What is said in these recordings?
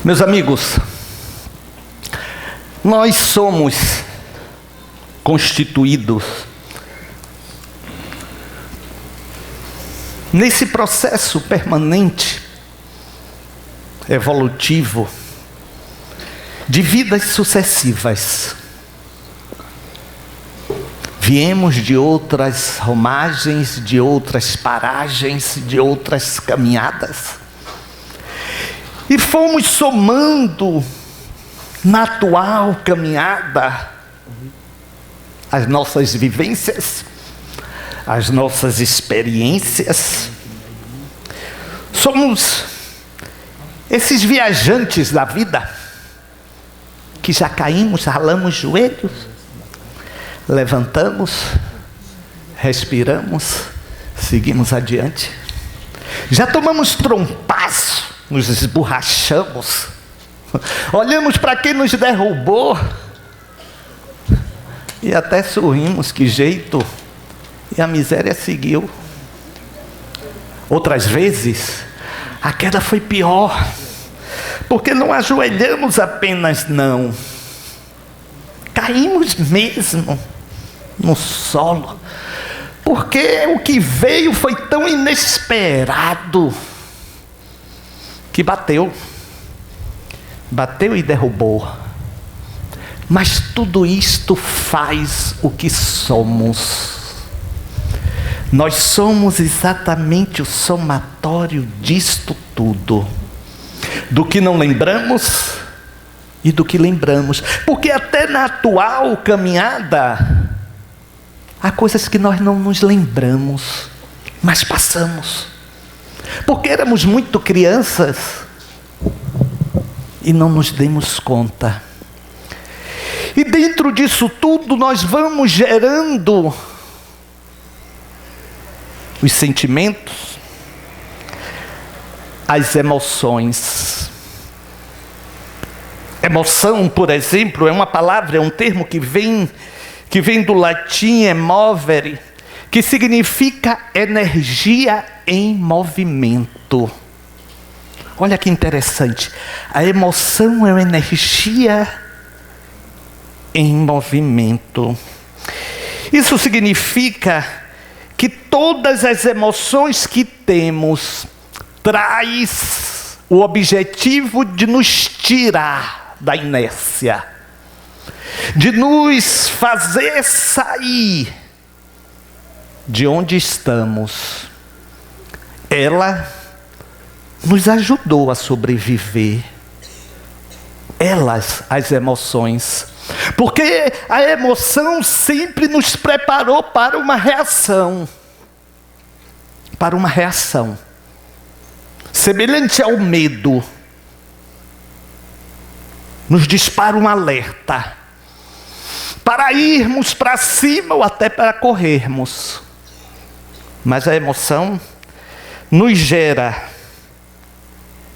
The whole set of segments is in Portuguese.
Meus amigos, nós somos constituídos nesse processo permanente, evolutivo, de vidas sucessivas. Viemos de outras romagens, de outras paragens, de outras caminhadas. E fomos somando na atual caminhada as nossas vivências, as nossas experiências. Somos esses viajantes da vida que já caímos, ralamos joelhos, levantamos, respiramos, seguimos adiante. Já tomamos trompaço, nos esborrachamos, olhamos para quem nos derrubou e até sorrimos, que jeito, e a miséria seguiu. Outras vezes, a queda foi pior, porque não ajoelhamos apenas, não, caímos mesmo no solo, porque o que veio foi tão inesperado, que bateu e derrubou. Mas tudo isto faz o que somos. Nós somos exatamente o somatório disto tudo, do que não lembramos e do que lembramos, porque até na atual caminhada há coisas que nós não nos lembramos, mas passamos, porque éramos muito crianças e não nos demos conta. E dentro disso tudo nós vamos gerando os sentimentos, as emoções. Emoção, por exemplo, é uma palavra, é um termo que vem do latim emovere, que significa energia em movimento. Olha que interessante. A emoção é uma energia em movimento. Isso significa que todas as emoções que temos traz o objetivo de nos tirar da inércia, de nos fazer sair de onde estamos. Ela nos ajudou a sobreviver. Elas, as emoções, porque a emoção sempre nos preparou para uma reação. Semelhante ao medo, nos dispara um alerta para irmos para cima ou até para corrermos. Mas a emoção nos gera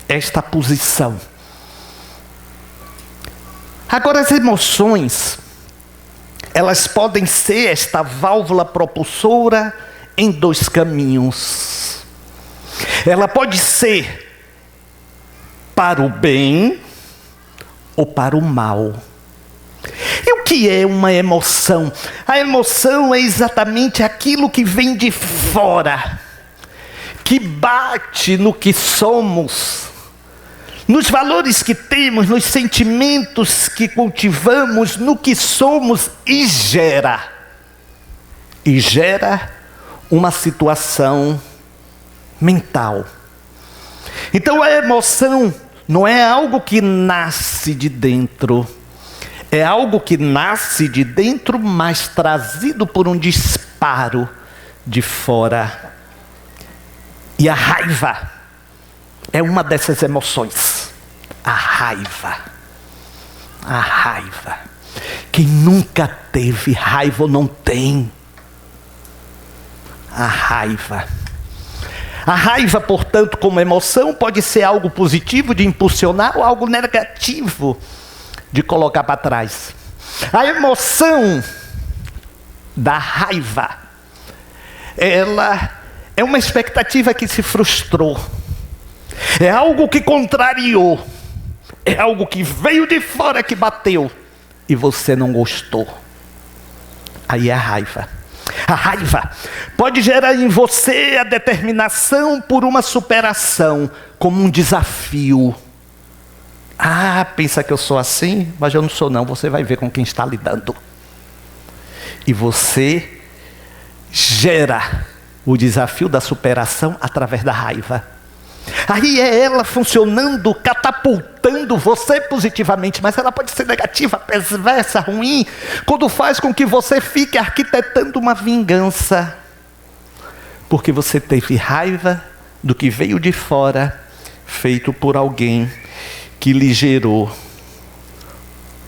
esta posição. Agora, as emoções, elas podem ser esta válvula propulsora em dois caminhos. Ela pode ser para o bem ou para o mal. E o que é uma emoção? A emoção é exatamente aquilo que vem de fora, que bate no que somos, nos valores que temos, nos sentimentos que cultivamos, no que somos, e gera uma situação mental. Então a emoção não é algo que nasce de dentro, é algo que nasce de dentro, mas trazido por um disparo de fora. E a raiva é uma dessas emoções. A raiva. Quem nunca teve raiva ou não tem? A raiva. A raiva, portanto, como emoção, pode ser algo positivo de impulsionar ou algo negativo de colocar para trás. A emoção da raiva, ela é uma expectativa que se frustrou. É algo que contrariou. É algo que veio de fora, que bateu e você não gostou. Aí é a raiva. A raiva pode gerar em você a determinação por uma superação, como um desafio. Ah, pensa que eu sou assim? Mas eu não sou não, você vai ver com quem está lidando. E você gera o desafio da superação através da raiva. Aí é ela funcionando, catapultando você positivamente, mas ela pode ser negativa, perversa, ruim, quando faz com que você fique arquitetando uma vingança, porque você teve raiva do que veio de fora, feito por alguém que lhe gerou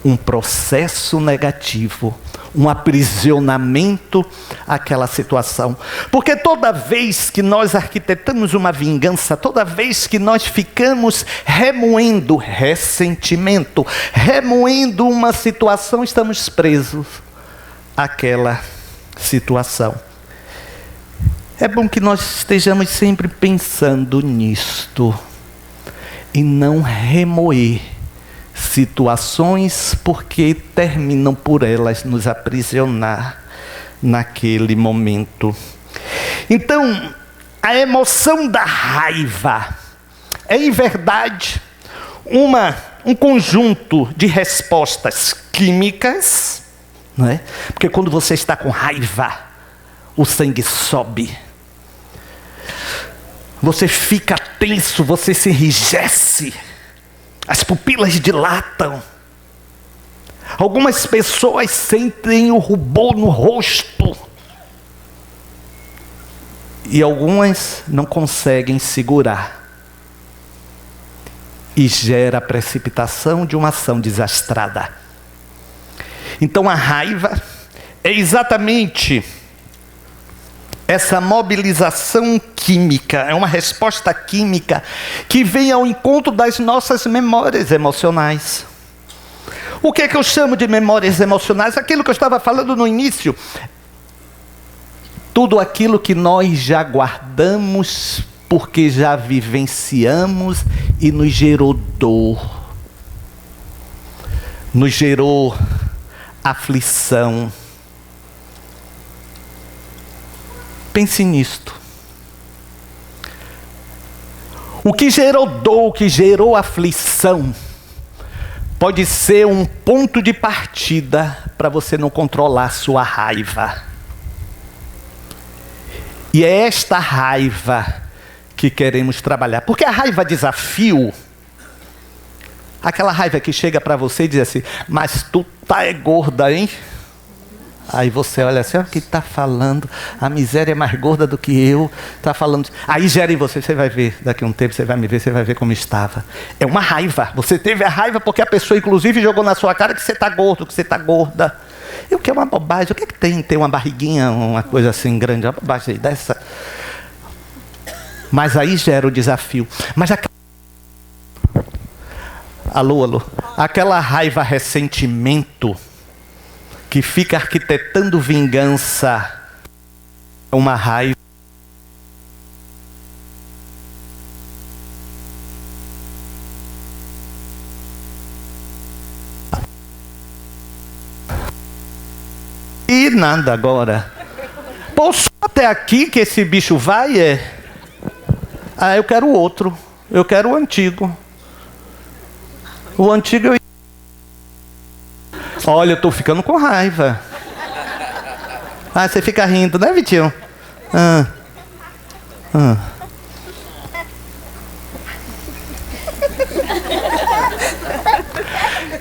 um processo negativo, um aprisionamento àquela situação. Porque toda vez que nós arquitetamos uma vingança, toda vez que nós ficamos remoendo ressentimento, remoendo uma situação, estamos presos àquela situação. É bom que nós estejamos sempre pensando nisto e não remoer situações, porque terminam por elas nos aprisionar naquele momento. Então, a emoção da raiva é, em verdade, um conjunto de respostas químicas, não é? Porque quando você está com raiva, o sangue sobe, você fica tenso, você se enrijece, as pupilas dilatam. Algumas pessoas sentem o rubor no rosto. E algumas não conseguem segurar. E gera a precipitação de uma ação desastrada. Então a raiva é exatamente essa mobilização química, é uma resposta química que vem ao encontro das nossas memórias emocionais. O que é que eu chamo de memórias emocionais? Aquilo que eu estava falando no início. Tudo aquilo que nós já guardamos, porque já vivenciamos e nos gerou dor, nos gerou aflição. Pense nisto. O que gerou dor, o que gerou aflição, pode ser um ponto de partida para você não controlar sua raiva. E é esta raiva que queremos trabalhar. Porque a raiva desafio, aquela raiva que chega para você e diz assim: mas tu tá gorda, hein? Aí você olha assim: o que está falando? A miséria é mais gorda do que eu. Está falando. Aí gera em você, você vai ver, daqui a um tempo você vai me ver, você vai ver como estava. É uma raiva. Você teve a raiva porque a pessoa inclusive jogou na sua cara que você está gordo, que você está gorda. E o que é uma bobagem? O que é que tem? Tem uma barriguinha, uma coisa assim grande, uma bobagem dessa. Mas aí gera o desafio. Mas alô. Aquela raiva, ressentimento, que fica arquitetando vingança, uma raiva. E nada agora. Pô, só até aqui que esse bicho vai é... Ah, eu quero o outro. Eu quero o antigo. O antigo eu... Olha, eu estou ficando com raiva. Ah, você fica rindo, né, Vitinho?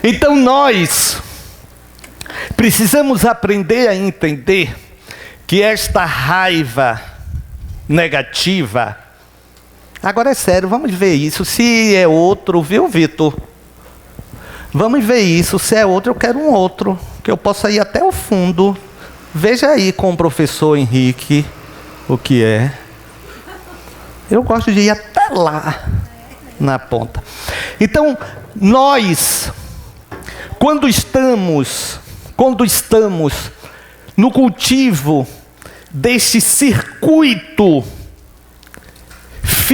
Então nós precisamos aprender a entender que esta raiva negativa... Agora é sério, vamos ver isso. Se é outro, viu, Vitor? Vamos ver isso. Se é outro, eu quero um outro, que eu possa ir até o fundo. Veja aí com o professor Henrique o que é. Eu gosto de ir até lá, na ponta. Então, nós, quando estamos no cultivo deste circuito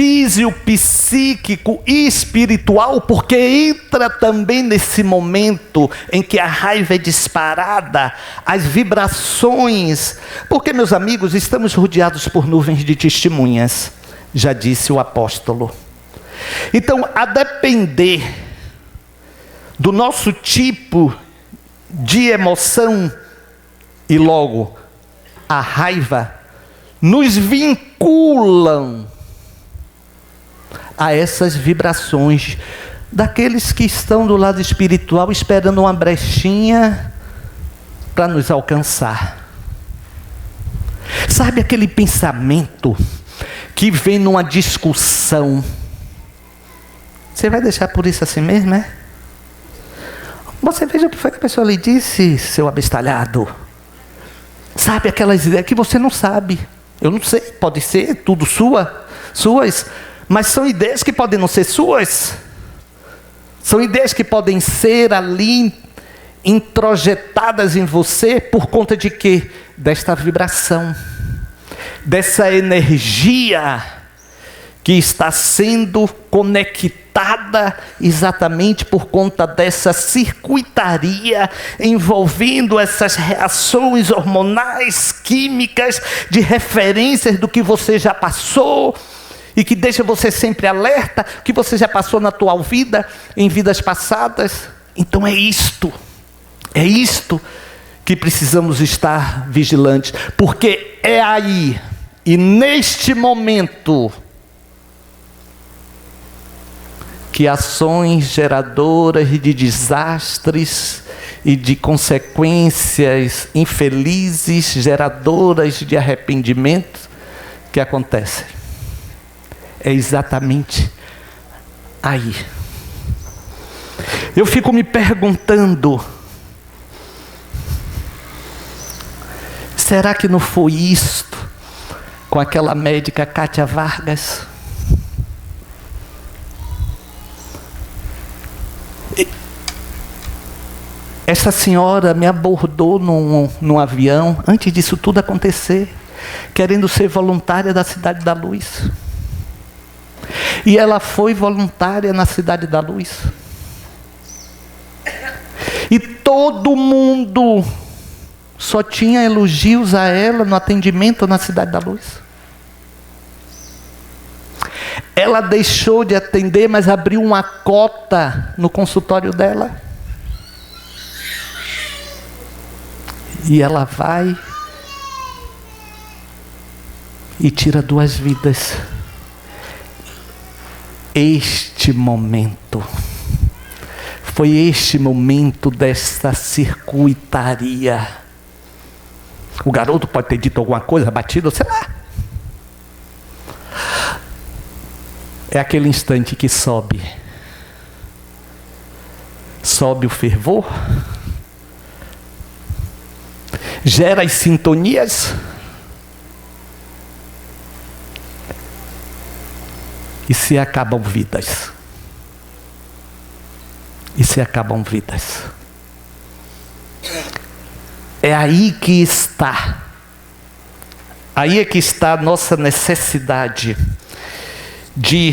físico, psíquico e espiritual, porque entra também nesse momento em que a raiva é disparada, as vibrações. Porque, meus amigos, estamos rodeados por nuvens de testemunhas, já disse o apóstolo. Então, a depender do nosso tipo de emoção, e logo a raiva, nos vinculam a essas vibrações daqueles que estão do lado espiritual esperando uma brechinha para nos alcançar. Sabe aquele pensamento que vem numa discussão? Você vai deixar por isso assim mesmo, é? Você veja o que foi que a pessoa lhe disse, seu abestalhado. Sabe aquelas ideias que você não sabe. Eu não sei, pode ser tudo suas, mas são ideias que podem não ser suas. São ideias que podem ser ali introjetadas em você por conta de quê? Desta vibração, dessa energia que está sendo conectada exatamente por conta dessa circuitaria envolvendo essas reações hormonais, químicas, de referências do que você já passou e que deixa você sempre alerta, que você já passou na tua vida, em vidas passadas. Então é isto que precisamos estar vigilantes, porque é aí e neste momento que ações geradoras de desastres e de consequências infelizes, geradoras de arrependimento, que acontecem. É exatamente aí. Eu fico me perguntando, será que não foi isto com aquela médica Kátia Vargas? Essa senhora me abordou num avião, antes disso tudo acontecer, querendo ser voluntária da Cidade da Luz. E ela foi voluntária na Cidade da Luz. E todo mundo só tinha elogios a ela no atendimento na Cidade da Luz. Ela deixou de atender, mas abriu uma cota no consultório dela. E ela vai e tira 2 vidas. Este momento, foi este momento dessa circuitaria. O garoto pode ter dito alguma coisa, batido, sei lá. É aquele instante que sobe o fervor, gera as sintonias e se acabam vidas. É aí que está. Aí é que está a nossa necessidade de,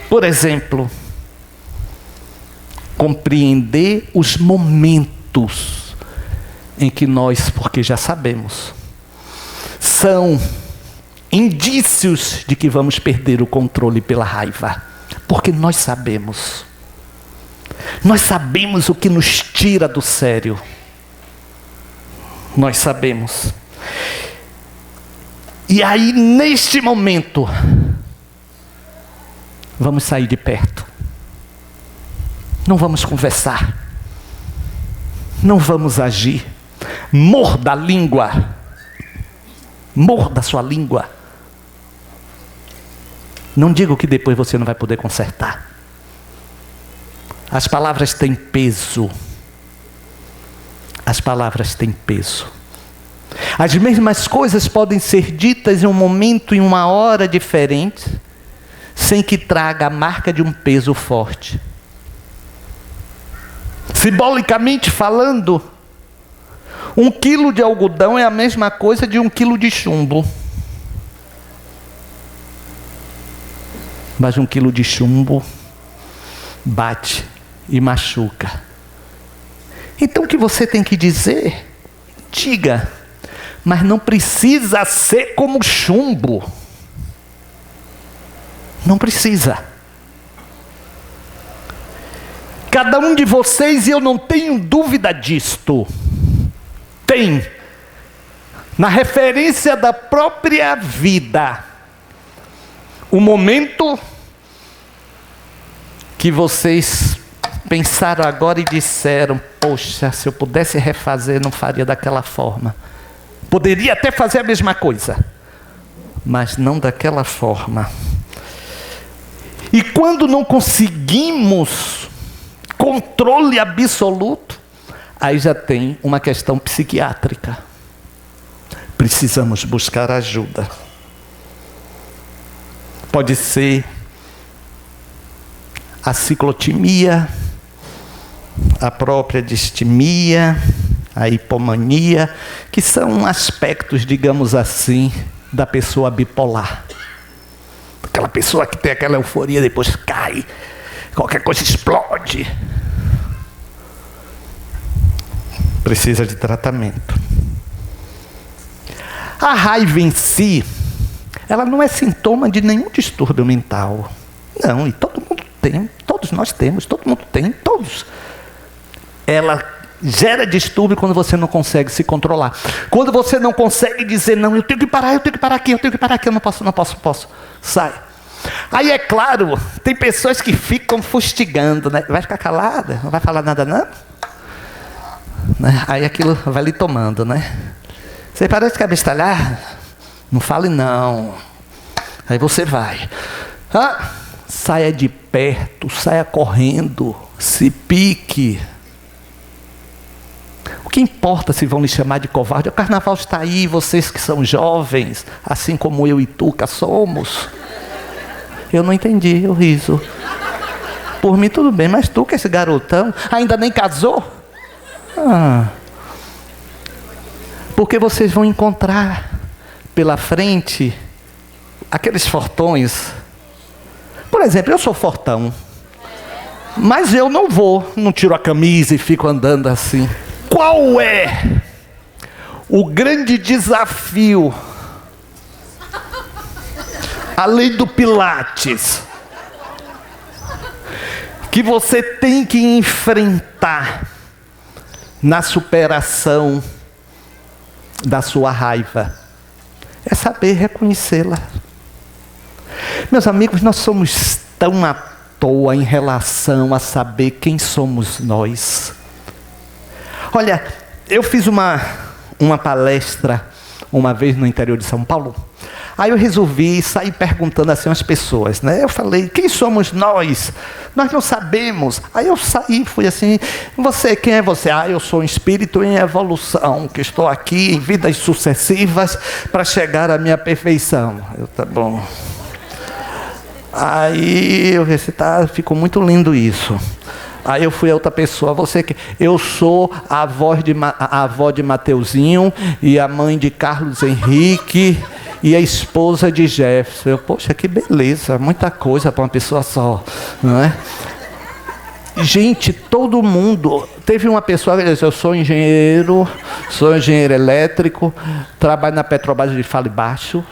por exemplo, compreender os momentos em que nós, porque já sabemos, são indícios de que vamos perder o controle pela raiva, porque nós sabemos o que nos tira do sério, nós sabemos. E aí, neste momento, vamos sair de perto, não vamos conversar, não vamos agir. Morda a língua, morda a sua língua. Não digo que depois você não vai poder consertar. As palavras têm peso. As palavras têm peso. As mesmas coisas podem ser ditas em um momento e uma hora diferentes, sem que traga a marca de um peso forte. Simbolicamente falando, 1 quilo de algodão é a mesma coisa de 1 quilo de chumbo. Mas 1 quilo de chumbo bate e machuca. Então o que você tem que dizer? Diga, mas não precisa ser como chumbo. Não precisa. Cada um de vocês, e eu não tenho dúvida disto, tem, na referência da própria vida, o momento que vocês pensaram agora e disseram: poxa, se eu pudesse refazer, não faria daquela forma. Poderia até fazer a mesma coisa, mas não daquela forma. E quando não conseguimos controle absoluto, aí já tem uma questão psiquiátrica. Precisamos buscar ajuda. Pode ser a ciclotimia, a própria distimia, a hipomania, que são aspectos, digamos assim, da pessoa bipolar. Aquela pessoa que tem aquela euforia, depois cai, qualquer coisa explode. Precisa de tratamento. A raiva em si, ela não é sintoma de nenhum distúrbio mental. Não, e todo mundo tem, todos nós temos, todo mundo tem, todos. Ela gera distúrbio quando você não consegue se controlar. Quando você não consegue dizer: não, eu tenho que parar aqui, eu não posso. Sai. Aí é claro, tem pessoas que ficam fustigando, né? Vai ficar calada? Não vai falar nada não? Né? Aí aquilo vai lhe tomando, né? Você parece que quer bestalhar? Não fale não. Aí você vai. Saia de perto, saia correndo, se pique. O que importa se vão lhe chamar de covarde? O carnaval está aí, vocês que são jovens, assim como eu e Tuca somos. Eu não entendi o riso. Por mim tudo bem, mas Tuca, esse garotão, ainda nem casou? Porque vocês vão encontrar pela frente aqueles fortões. Por exemplo, eu sou fortão, mas eu não tiro a camisa e fico andando assim. Qual é o grande desafio, além do Pilates, que você tem que enfrentar na superação da sua raiva? É saber reconhecê-la. Meus amigos, nós somos tão à toa em relação a saber quem somos nós. Olha, eu fiz uma palestra uma vez no interior de São Paulo. Aí eu resolvi sair perguntando assim às pessoas, né? Eu falei: quem somos nós? Nós não sabemos. Aí eu saí, fui assim: quem é você? Eu sou um espírito em evolução, que estou aqui em vidas sucessivas para chegar à minha perfeição. Tá bom. Aí eu disse: ficou muito lindo isso. Aí eu fui a outra pessoa: eu sou a avó de Mateuzinho e a mãe de Carlos Henrique e a esposa de Jefferson. Poxa, que beleza, muita coisa para uma pessoa só, não é? Gente, todo mundo. Teve uma pessoa que disse: eu sou engenheiro elétrico, trabalho na Petrobras de Fale Baixo.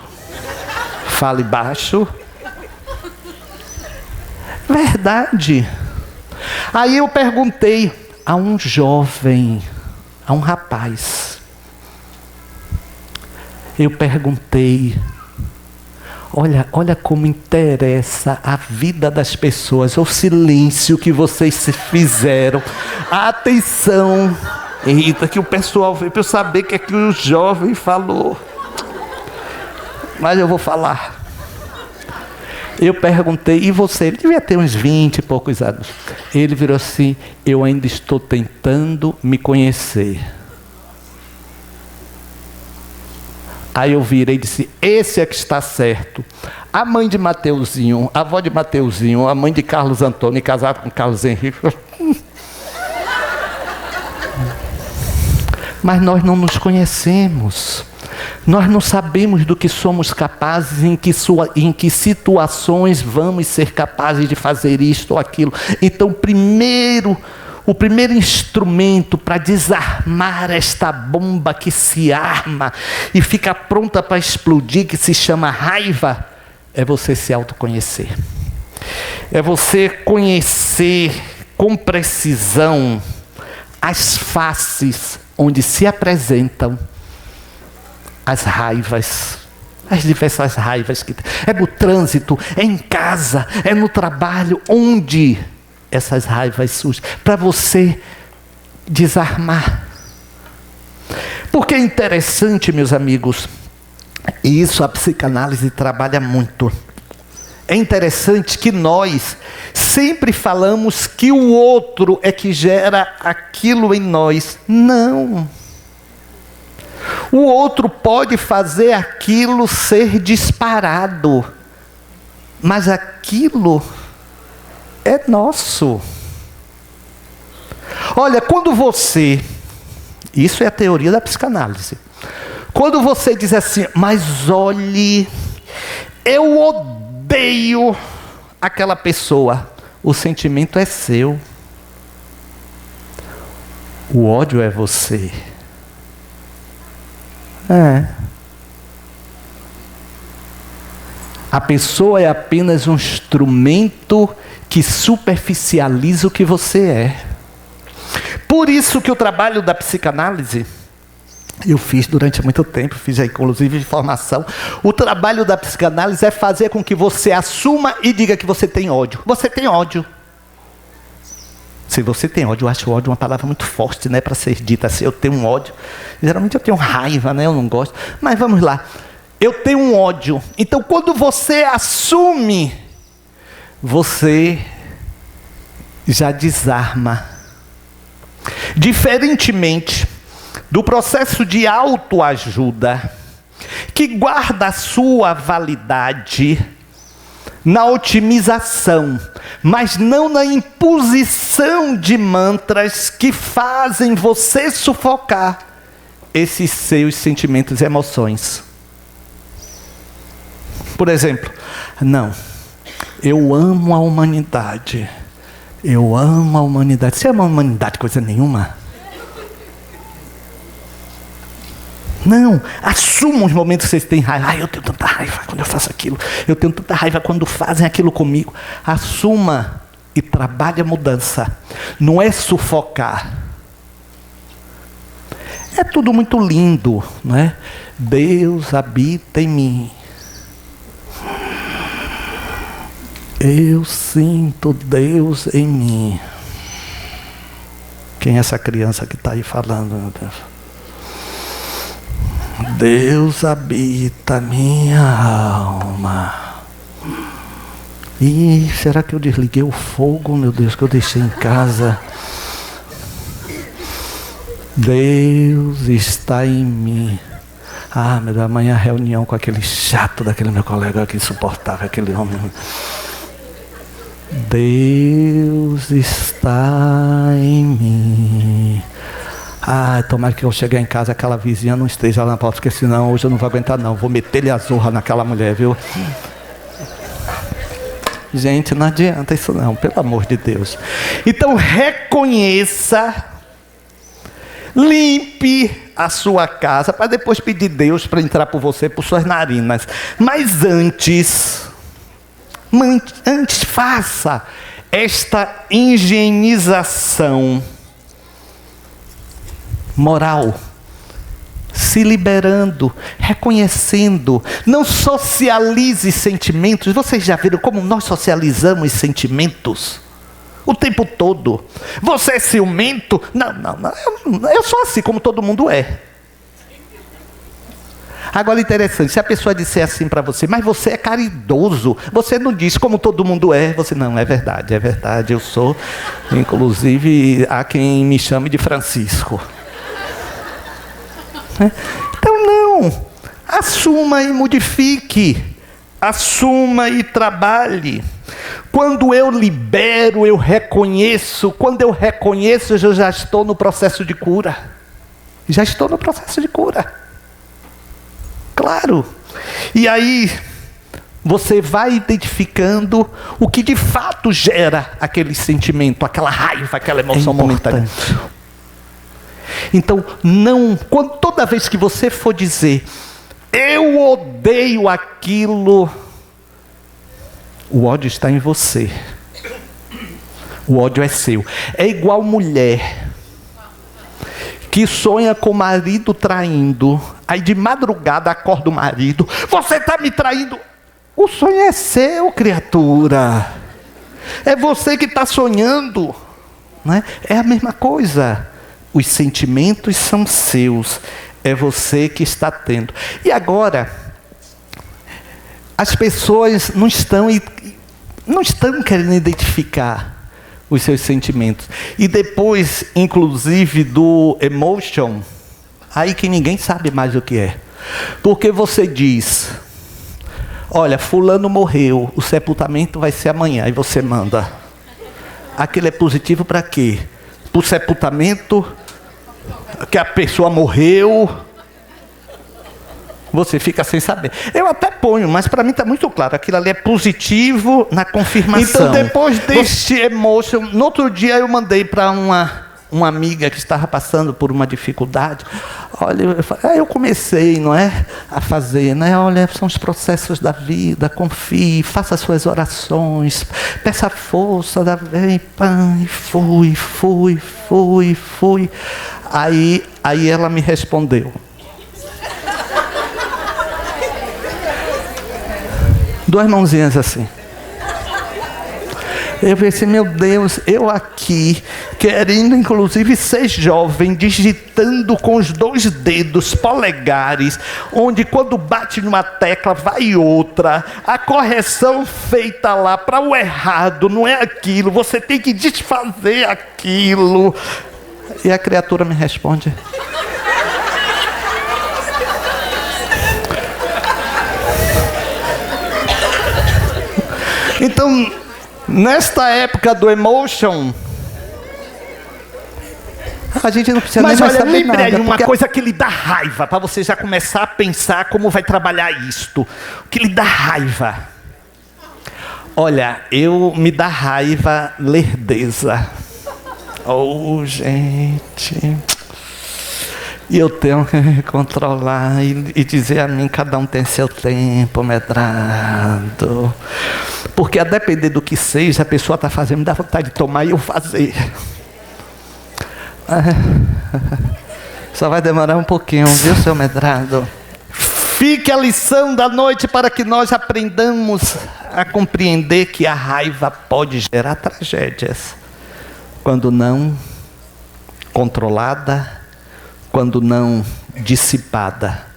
Verdade. Aí eu perguntei a um jovem, a um rapaz. Eu perguntei: olha como interessa a vida das pessoas, o silêncio que vocês se fizeram, a atenção. Eita, que o pessoal veio para eu saber o que é que o jovem falou. Mas eu vou falar. Eu perguntei: e você? Ele devia ter uns 20 e poucos anos. Ele virou assim: eu ainda estou tentando me conhecer. Aí eu virei e disse: esse é que está certo. A mãe de Mateuzinho, a avó de Mateuzinho, a mãe de Carlos Antônio, casada com Carlos Henrique. Mas nós não nos conhecemos. Nós não sabemos do que somos capazes, em que situações vamos ser capazes de fazer isto ou aquilo. Então, o primeiro instrumento para desarmar esta bomba que se arma e fica pronta para explodir, que se chama raiva, é você se autoconhecer. É você conhecer com precisão as faces onde se apresentam as raivas, as diversas raivas que tem. É no trânsito, é em casa, é no trabalho, onde essas raivas surgem, para você desarmar. Porque é interessante, meus amigos, e isso a psicanálise trabalha muito. É interessante que nós sempre falamos que o outro é que gera aquilo em nós. Não. O outro pode fazer aquilo ser disparado, mas aquilo é nosso. Olha, quando você... Isso é a teoria da psicanálise. Quando você diz assim, mas olhe, eu odeio aquela pessoa, o sentimento é seu. O ódio é você. A pessoa é apenas um instrumento que superficializa o que você é. Por isso que o trabalho da psicanálise, eu fiz durante muito tempo, fiz inclusive formação. O trabalho da psicanálise é fazer com que você assuma e diga que você tem ódio. Você tem ódio. Se você tem ódio, eu acho ódio uma palavra muito forte, né, para ser dita assim. Eu tenho um ódio. Geralmente eu tenho raiva, né? Eu não gosto. Mas vamos lá. Eu tenho um ódio. Então, quando você assume, você já desarma. Diferentemente do processo de autoajuda, que guarda a sua validade na otimização, mas não na imposição de mantras que fazem você sufocar esses seus sentimentos e emoções. Por exemplo, não, eu amo a humanidade. Eu amo a humanidade. Você ama a humanidade coisa nenhuma? Não, assuma os momentos que vocês têm raiva. Ai, eu tenho tanta raiva quando eu faço aquilo. Eu tenho tanta raiva quando fazem aquilo comigo. Assuma e trabalhe a mudança. Não é sufocar. É tudo muito lindo, não é? Deus habita em mim. Eu sinto Deus em mim. Quem é essa criança que está aí falando, meu Deus? Deus habita minha alma. Ih, será que eu desliguei o fogo, meu Deus, que eu deixei em casa? Deus está em mim. Ah, meu Deus, amanhã reunião com aquele chato daquele meu colega que insuportável, aquele homem. Deus está em mim. Ah, tomara que eu chegar em casa, aquela vizinha não esteja lá na porta, porque senão hoje eu não vou aguentar não. Vou meter-lhe a zorra naquela mulher, viu? Gente, não adianta isso não, pelo amor de Deus. Então reconheça, limpe a sua casa, para depois pedir Deus para entrar por você, por suas narinas. Mas antes faça esta higienização moral, se liberando, reconhecendo. Não socialize sentimentos. Vocês já viram como nós socializamos sentimentos? O tempo todo. Você é ciumento? Não, eu sou assim como todo mundo é. Agora interessante, se a pessoa disser assim para você, mas você é caridoso, você não diz como todo mundo é. Você, não, é verdade, eu sou. Inclusive, há quem me chame de Francisco. Então não, assuma e modifique, assuma e trabalhe. Quando eu libero, eu reconheço. Quando eu reconheço, eu já estou no processo de cura. Já estou no processo de cura. Claro. E aí você vai identificando o que de fato gera aquele sentimento, aquela raiva, aquela emoção momentânea. Então, toda vez que você for dizer, eu odeio aquilo, o ódio está em você. O ódio é seu. É igual mulher que sonha com o marido traindo, aí de madrugada acorda o marido, você está me traindo. O sonho é seu, criatura. É você que está sonhando, né? É a mesma coisa. Os sentimentos são seus. É você que está tendo. E agora, as pessoas não estão querendo identificar os seus sentimentos. E depois, inclusive, do emotion, aí que ninguém sabe mais o que é. Porque você diz, olha, fulano morreu, o sepultamento vai ser amanhã, e você manda. Aquilo é positivo para quê? Para o sepultamento, que a pessoa morreu, você fica sem saber. Eu até ponho, mas para mim está muito claro. Aquilo ali é positivo na confirmação. Então, depois deste emotion, no outro dia eu mandei para uma amiga que estava passando por uma dificuldade. Olha, eu comecei, não é? A fazer, né? Olha, são os processos da vida, confie, faça suas orações, peça força, vem, e fui. Aí ela me respondeu. Duas mãozinhas assim. Eu pensei, meu Deus, eu aqui, querendo inclusive ser jovem, digitando com os 2 dedos polegares, onde quando bate numa tecla vai outra, a correção feita lá para o errado, não é aquilo, você tem que desfazer aquilo. E a criatura me responde. Então, nesta época do emotion, a gente não precisa nem mais saber nada. Mas olha, lembre aí uma coisa que lhe dá raiva, para você já começar a pensar como vai trabalhar isto. O que lhe dá raiva? Olha, me dá raiva lerdeza. Oh, gente... E eu tenho que controlar e dizer a mim, cada um tem seu tempo, medrado. Porque a depender do que seja, a pessoa está fazendo, me dá vontade de tomar e eu fazer. Só vai demorar um pouquinho, viu, seu medrado? Fique a lição da noite para que nós aprendamos a compreender que a raiva pode gerar tragédias. Quando não controlada, quando não dissipada.